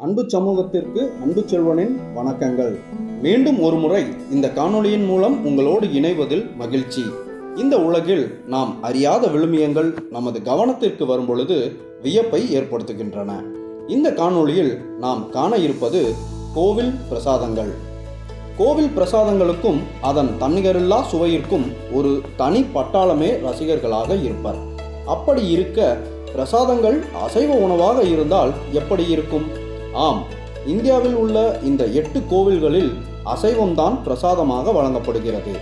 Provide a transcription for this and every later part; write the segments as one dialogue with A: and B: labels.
A: அன்பு சமூகத்திற்கு அன்பு செல்வனின் வணக்கங்கள். மீண்டும் ஒரு முறை இந்த காணொளியின் மூலம் உங்களோடு இணைவதில் மகிழ்ச்சி. இந்த உலகில் நாம் அறியாத விழுமியங்கள் நமது கவனத்திற்கு வரும்பொழுது வியப்பை ஏற்படுத்துகின்றன. இந்த காணொளியில் நாம் காண இருப்பது கோவில் பிரசாதங்கள். கோவில் பிரசாதங்களுக்கும் அதன் தன்னிகரில்லா சுவையிற்கும் ஒரு தனி பட்டாளமே ரசிகர்களாக இருப்பர். அப்படி இருக்க பிரசாதங்கள் அசைவ உணவாக இருந்தால் எப்படி இருக்கும்? ஆம், இந்தியாவில் உள்ள இந்த 8 கோவில்களில் அசைவம்தான் பிரசாதமாக வழங்கப்படுகிறது.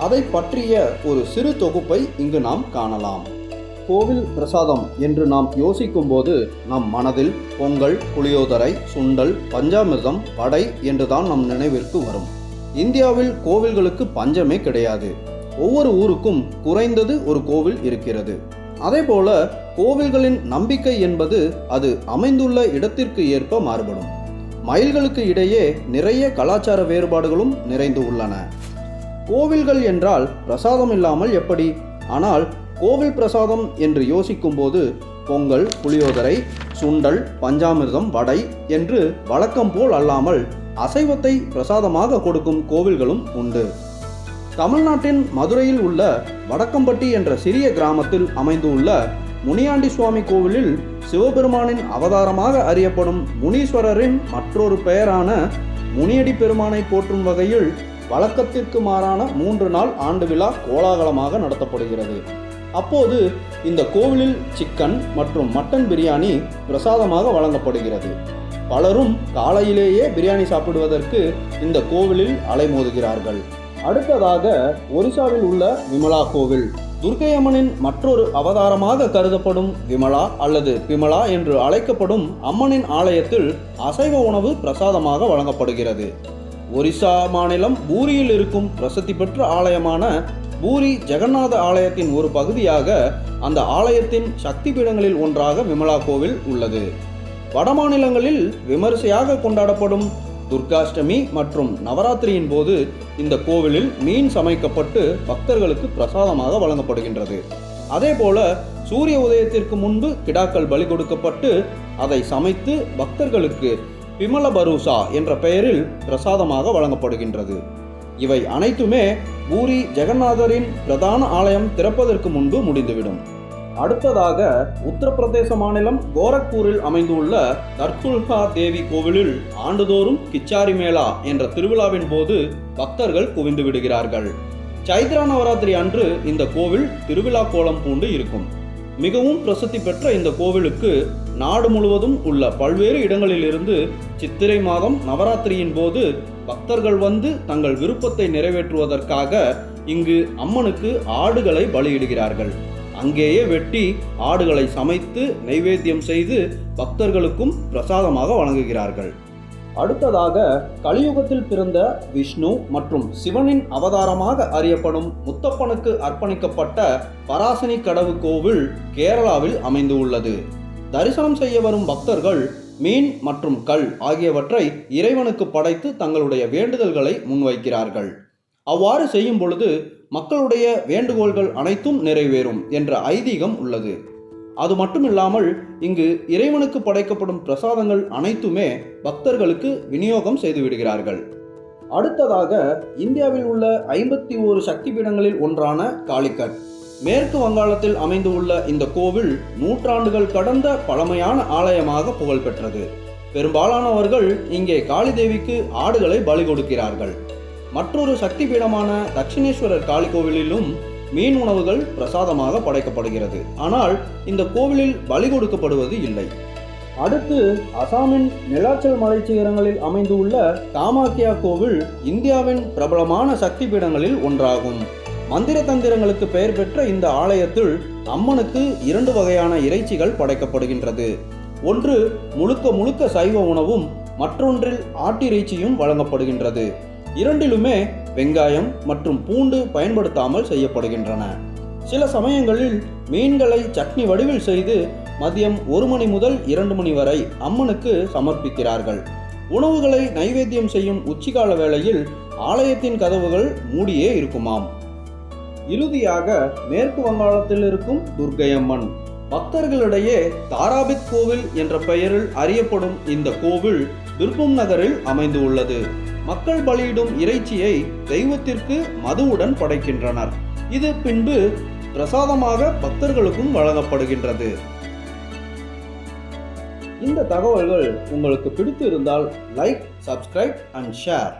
A: அதை பற்றிய ஒரு சிறு தொகுப்பை இங்கு நாம் காணலாம். கோவில் பிரசாதம் என்று நாம் யோசிக்கும் போது நம் மனதில் பொங்கல், புளியோதரை, சுண்டல், பஞ்சாமிர்தம், வடை என்றுதான் நம் நினைவிற்கு வரும். இந்தியாவில் கோவில்களுக்கு பஞ்சமே கிடையாது. ஒவ்வொரு ஊருக்கும் குறைந்தது ஒரு கோவில் இருக்கிறது. அதேபோல கோவில்களின் நம்பிக்கை என்பது அது அமைந்துள்ள இடத்திற்கு ஏற்ப மாறுபடும். மைல்களுக்கு இடையே நிறைய கலாச்சார வேறுபாடுகளும் நிறைந்து உள்ளன. கோவில்கள் என்றால் பிரசாதம் இல்லாமல் எப்படி? ஆனால் கோவில் பிரசாதம் என்று யோசிக்கும் போது பொங்கல், புளியோதரை, சுண்டல், பஞ்சாமிர்தம், வடை என்று வழக்கம் போல் அல்லாமல் அசைவத்தை பிரசாதமாக கொடுக்கும் கோவில்களும் உண்டு. தமிழ்நாட்டின் மதுரையில் உள்ள வடக்கம்பட்டி என்ற சிறிய கிராமத்தில் அமைந்துள்ள முனியாண்டி சுவாமி கோவிலில் சிவபெருமானின் அவதாரமாக அறியப்படும் முனீஸ்வரரின் மற்றொரு பெயரான முனியடி பெருமானை போற்றும் வகையில் வழக்கத்திற்கு மாறான 3 நாள் ஆண்டு விழா கோலாகலமாக நடத்தப்படுகிறது. அப்போது இந்த கோவிலில் சிக்கன் மற்றும் மட்டன் பிரியாணி பிரசாதமாக வழங்கப்படுகிறது. பலரும் காலையிலேயே பிரியாணி சாப்பிடுவதற்கு இந்த கோவிலில் அலைமோதுகிறார்கள். அடுத்ததாக ஒரிசாவில் உள்ள விமலா கோவில். துர்க்கை அம்மனின் மற்றொரு அவதாரமாக கருதப்படும் விமலா அல்லது பிமலா என்று அழைக்கப்படும் அம்மனின் ஆலயத்தில் அசைவ உணவு பிரசாதமாக வழங்கப்படுகிறது. ஒரிசா மாநிலம் பூரியில் இருக்கும் பிரசித்தி பெற்ற ஆலயமான பூரி ஜெகநாத ஆலயத்தின் ஒரு பகுதியாக அந்த ஆலயத்தின் சக்தி பீடங்களில் ஒன்றாக விமலா கோவில் உள்ளது. வடமாநிலங்களில் விமரிசையாக கொண்டாடப்படும் துர்காஷ்டமி மற்றும் நவராத்திரியின் போது இந்த கோவிலில் மீன் சமைக்கப்பட்டு பக்தர்களுக்கு பிரசாதமாக வழங்கப்படுகின்றது. அதேபோல சூரிய உதயத்திற்கு முன்பு கிடாக்கள் பலி கொடுக்கப்பட்டு அதை சமைத்து பக்தர்களுக்கு பிமல பரூசா என்ற பெயரில் பிரசாதமாக வழங்கப்படுகின்றது. இவை அனைத்துமே பூரி ஜெகநாதரின் பிரதான ஆலயம் திறப்பதற்கு முன்பு முடிந்துவிடும். அடுத்ததாக உத்தரப்பிரதேச மாநிலம் கோரக்பூரில் அமைந்துள்ள தர்குல்ஹா தேவி கோவிலில் ஆண்டுதோறும் கிச்சாரி மேளா என்ற திருவிழாவின் போது பக்தர்கள் குவிந்து விடுகிறார்கள். சைத்ரா நவராத்திரி அன்று இந்த கோவில் திருவிழா கோலம் பூண்டு இருக்கும். மிகவும் பிரசித்தி பெற்ற இந்த கோவிலுக்கு நாடு முழுவதும் உள்ள பல்வேறு இடங்களிலிருந்து சித்திரை மாதம் நவராத்திரியின் போது பக்தர்கள் வந்து தங்கள் விருப்பத்தை நிறைவேற்றுவதற்காக இங்கு அம்மனுக்கு ஆடுகளை பலியிடுகிறார்கள். அங்கேயே வெட்டி ஆடுகளை சமைத்து நைவேத்தியம் செய்து பக்தர்களுக்கும் பிரசாதமாக வழங்குகிறார்கள். அடுத்ததாக கலியுகத்தில் பிறந்த விஷ்ணு மற்றும் சிவனின் அவதாரமாக அறியப்படும் முத்தப்பனுக்கு அர்ப்பணிக்கப்பட்ட பராசனி கடவு கோவில் கேரளாவில் அமைந்து உள்ளது. தரிசனம் செய்ய வரும் பக்தர்கள் மீன் மற்றும் கல் ஆகியவற்றை இறைவனுக்கு படைத்து தங்களுடைய வேண்டுதல்களை முன்வைக்கிறார்கள். அவ்வாறு செய்யும் பொழுது மக்களுடைய வேண்டுகோள்கள் அனைத்தும் நிறைவேறும் என்ற ஐதீகம் உள்ளது. அது மட்டுமில்லாமல் இங்கு இறைவனுக்கு படைக்கப்படும் பிரசாதங்கள் அனைத்துமே பக்தர்களுக்கு விநியோகம் செய்து விடுகிறார்கள். அடுத்ததாக இந்தியாவில் உள்ள 51 சக்தி பீடங்களில் ஒன்றான காளிகட். மேற்கு வங்காளத்தில் அமைந்து உள்ள இந்த கோவில் நூற்றாண்டுகள் கடந்த பழமையான ஆலயமாக புகழ்பெற்றது. பெரும்பாலானவர்கள் இங்கே காளி தேவிக்கு ஆடுகளை பலி கொடுக்கிறார்கள். மற்றொரு சக்தி பீடமான தட்சிணேஸ்வரர் காளி கோவிலிலும் மீன் உணவுகள் பிரசாதமாக படைக்கப்படுகிறது. ஆனால் இந்த கோவிலில் பலி கொடுக்கப்படுவது இல்லை. அடுத்து அசாமின் நிலாச்சல் மலை சிகரங்களில் அமைந்துள்ள காமாக்கியா கோவில் இந்தியாவின் பிரபலமான சக்தி பீடங்களில் ஒன்றாகும். மந்திர தந்திரங்களுக்கு பெயர் பெற்ற இந்த ஆலயத்தில் அம்மனுக்கு 2 வகையான இறைச்சிகள் படைக்கப்படுகின்றது. ஒன்று முழுக்க சைவ உணவும் மற்றொன்றில் ஆட்டிறைச்சியும் வழங்கப்படுகின்றது. இரண்டிலுமே வெங்காயம் மற்றும் பூண்டு பயன்படுத்தாமல் செய்யப்படுகின்றன. சில சமயங்களில் மீன்களை சட்னி வடிவில் செய்து மதியம் 1 மணி முதல் 2 மணி வரை அம்மனுக்கு சமர்ப்பிக்கிறார்கள். உணவுகளை நைவேத்தியம் செய்யும் உச்சிகால வேளையில் ஆலயத்தின் கதவுகள் மூடியே இருக்குமாம். இறுதியாக மேற்கு வங்காளத்தில் இருக்கும் துர்க்கை அம்மன். பக்தர்களிடையே தாராபித் கோவில் என்ற பெயரில் அறியப்படும் இந்த கோவில் பிர்பூம் நகரில் அமைந்து உள்ளது. மக்கள் பலியிடும் இறைச்சியை தெய்வத்திற்கு மதுவுடன் படைக்கின்றனர். இது பின்பு பிரசாதமாக பக்தர்களுக்கும் வழங்கப்படுகின்றது. இந்த தகவல்கள் உங்களுக்கு பிடித்து இருந்தால் லைக், சப்ஸ்கிரைப் அண்ட் ஷேர்.